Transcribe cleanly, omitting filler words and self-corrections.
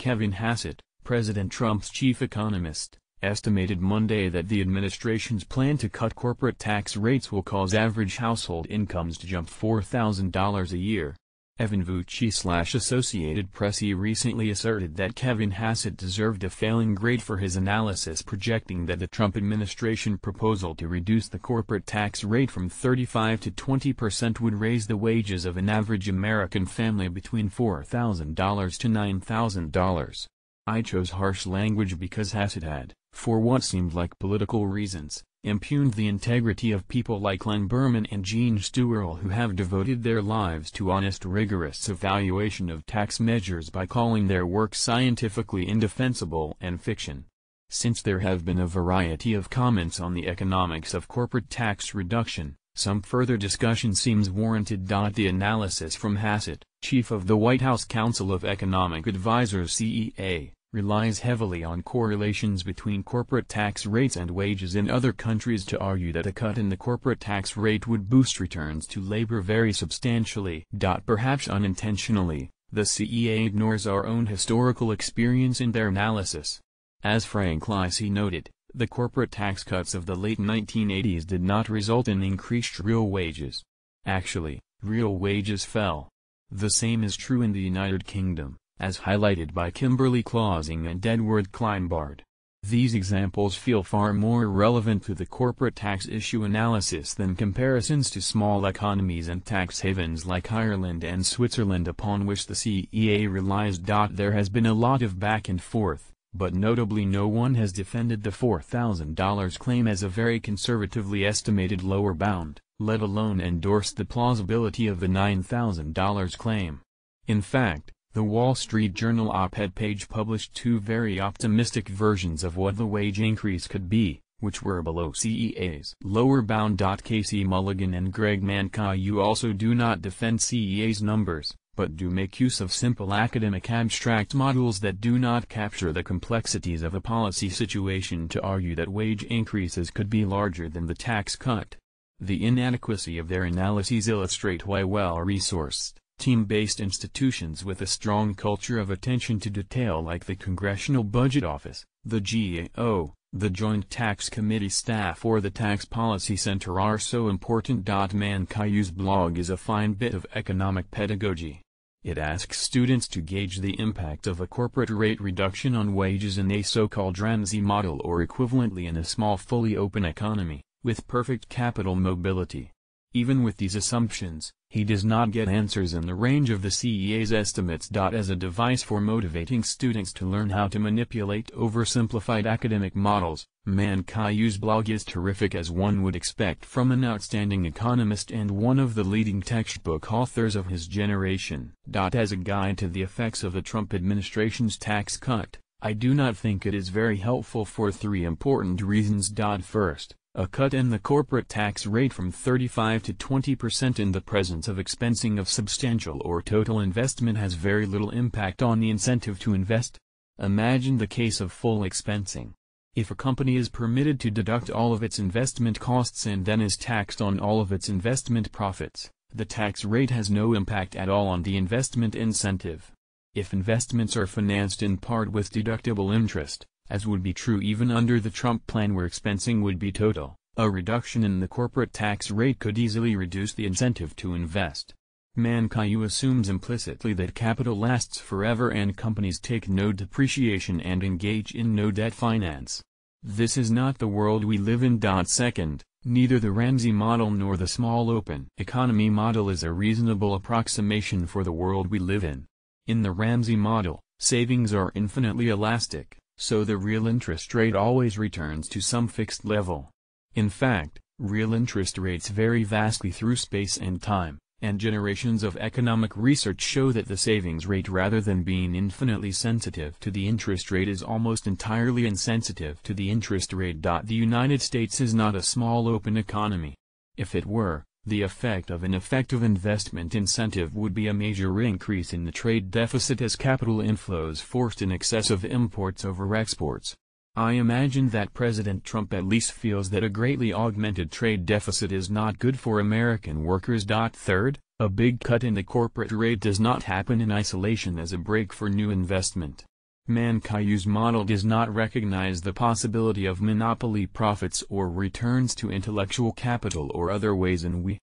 Kevin Hassett, President Trump's chief economist, estimated Monday that the administration's plan to cut corporate tax rates will cause average household incomes to jump $4,000 a year. Evan Vucci/Associated Press recently asserted that Kevin Hassett deserved a failing grade for his analysis, projecting that the Trump administration proposal to reduce the corporate tax rate from 35% to 20% would raise the wages of an average American family between $4,000 to $9,000. I chose harsh language because Hassett had, for what seemed like political reasons, impugned the integrity of people like Len Berman and Gene Stuerl, who have devoted their lives to honest, rigorous evaluation of tax measures by calling their work scientifically indefensible and fiction. Since there have been a variety of comments on the economics of corporate tax reduction, some further discussion seems warranted. The analysis from Hassett, chief of the White House Council of Economic Advisers (CEA), relies heavily on correlations between corporate tax rates and wages in other countries to argue that a cut in the corporate tax rate would boost returns to labor very substantially. Perhaps unintentionally, the CEA ignores our own historical experience in their analysis. As Frank Lisey noted, the corporate tax cuts of the late 1980s did not result in increased real wages. Actually, real wages fell. The same is true in the United Kingdom, as highlighted by Kimberly Clausing and Edward Kleinbard. These examples feel far more relevant to the corporate tax issue analysis than comparisons to small economies and tax havens like Ireland and Switzerland, upon which the CEA relies. There has been a lot of back and forth, but notably no one has defended the $4,000 claim as a very conservatively estimated lower bound, let alone endorsed the plausibility of the $9,000 claim. In fact, the Wall Street Journal op-ed page published two very optimistic versions of what the wage increase could be, which were below CEA's lower bound. Casey Mulligan and Greg Mankiw also do not defend CEA's numbers, but do make use of simple academic abstract models that do not capture the complexities of a policy situation to argue that wage increases could be larger than the tax cut. The inadequacy of their analyses illustrate why well-resourced, team-based institutions with a strong culture of attention to detail like the Congressional Budget Office, the GAO, the Joint Tax Committee staff or the Tax Policy Center are so important. Mankiw's blog is a fine bit of economic pedagogy. It asks students to gauge the impact of a corporate rate reduction on wages in a so-called Ramsey model, or equivalently in a small fully open economy, with perfect capital mobility. Even with these assumptions, he does not get answers in the range of the CEA's estimates. As a device for motivating students to learn how to manipulate oversimplified academic models, Mankiw's blog is terrific, as one would expect from an outstanding economist and one of the leading textbook authors of his generation. As a guide to the effects of the Trump administration's tax cut, I do not think it is very helpful for three important reasons. First, a cut in the corporate tax rate from 35% to 20% in the presence of expensing of substantial or total investment has very little impact on the incentive to invest. Imagine the case of full expensing. If a company is permitted to deduct all of its investment costs and then is taxed on all of its investment profits, the tax rate has no impact at all on the investment incentive. If investments are financed in part with deductible interest, as would be true even under the Trump plan where expensing would be total, a reduction in the corporate tax rate could easily reduce the incentive to invest. Mankiw assumes implicitly that capital lasts forever and companies take no depreciation and engage in no debt finance. This is not the world we live in. Second, neither the Ramsey model nor the small open economy model is a reasonable approximation for the world we live in. In the Ramsey model, savings are infinitely elastic, so the real interest rate always returns to some fixed level. In fact, real interest rates vary vastly through space and time, and generations of economic research show that the savings rate, rather than being infinitely sensitive to the interest rate, is almost entirely insensitive to the interest rate. The United States is not a small open economy. If it were, the effect of an effective investment incentive would be a major increase in the trade deficit as capital inflows forced in excess of imports over exports. I imagine that President Trump at least feels that a greatly augmented trade deficit is not good for American workers. Third, a big cut in the corporate rate does not happen in isolation as a break for new investment. Mankayu's model does not recognize the possibility of monopoly profits or returns to intellectual capital or other ways in which